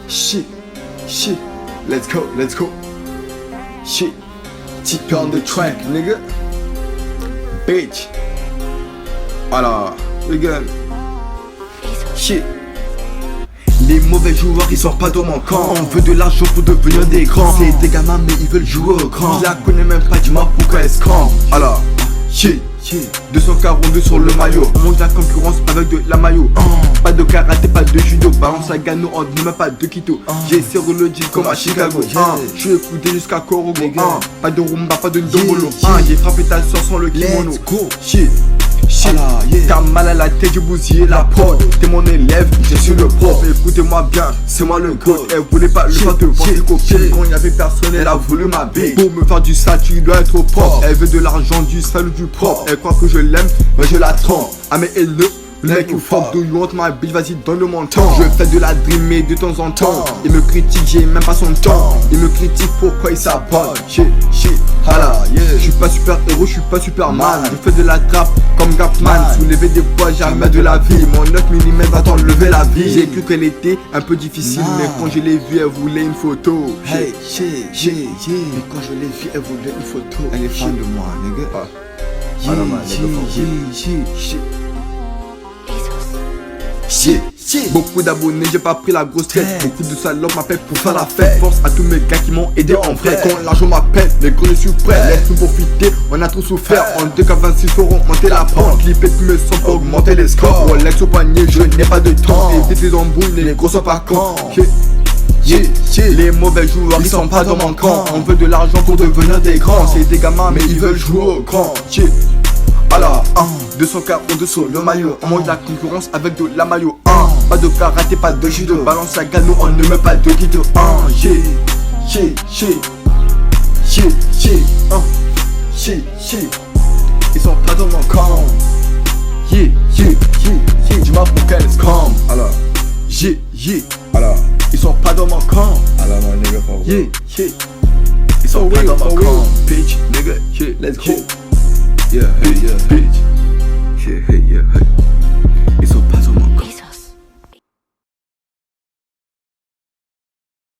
Shit, shit, let's go, let's go. Shit, TP on the track, nigga. Bitch. Voilà, les gars. Shit. Les mauvais joueurs ils sont pas dans mon camp. On veut de l'argent pour devenir des grands. C'est des gamins mais ils veulent jouer au grand. Je la connais même pas, dis-moi pourquoi elle se campe. Alors, shit, 242 sur le maillot. On mange la concurrence avec de la maillot. Pas de karaté, pas de judo. Balance à Gano, on dit même pas de Quito. J'ai serré le deal comme à Chicago. Je suis écouté jusqu'à Korogo. Pas de rumba, pas de dombolo. J'ai frappé ta soeur sans le kimono. Shit. T'as mal à la tête, j'ai bousillé la prod. T'es mon élève, je suis le prof. Écoutez-moi bien, c'est moi le goat. Elle voulait pas le faire de vendre des copines. Quand il y avait personne, elle a voulu ma bille. Pour me faire du sale, tu dois être propre. Elle veut de l'argent, du sale ou du propre. Elle croit que je l'aime, mais je la trompe. Ah mais elle le mec you fuck, do you want my bitch, vas-y donne le montant. Je fais de la dream mais de temps en temps. Il me critique, j'ai même pas son temps. Il me critique pourquoi il s'apprend. Shit, hala, je suis pas super héros, je suis pas Superman. Je fais de la trappe comme Gapman. Soulever des poids, jamais de la vie. Mon 9 mm va t'enlever la vie. J'ai cru qu'elle était un peu difficile, mais quand je l'ai vue, elle voulait une photo. Hey, mais quand je l'ai vue, elle voulait une photo. Elle est fan de moi, nigga. Beaucoup d'abonnés, j'ai pas pris la grosse tête. Beaucoup de salopes m'appellent pour faire la fête. Force à tous mes gars qui m'ont aidé en vrai. Quand l'argent m'appelle, les gros je suis prêt. Laisse-nous profiter, on a trop souffert. En 2K26 feront monter la pente. Clipper tous mes sons pour augmenter les scores. Rolex au panier, je n'ai pas de temps. Évite les embrouilles, les gros sont pas cons. Les mauvais joueurs ils sont pas dans mon camp. On veut de l'argent pour devenir des grands. C'est des gamins mais ils veulent jouer au grand. Alors, 242 sur le maillot. On mange la concurrence avec de la maillot. Pas de karaté, pas de judo. Balance à Gano, on ne met pas de guido. Ils sont pas dans mon camp. Dis-moi pourquoi elles se campent. Alors, alors, ils sont pas dans mon camp. Alors, mon nigga, for real. Ils sont pas dans mon camp. Bitch, nigga, let's go. Yeah, bitch. Yeah, hey.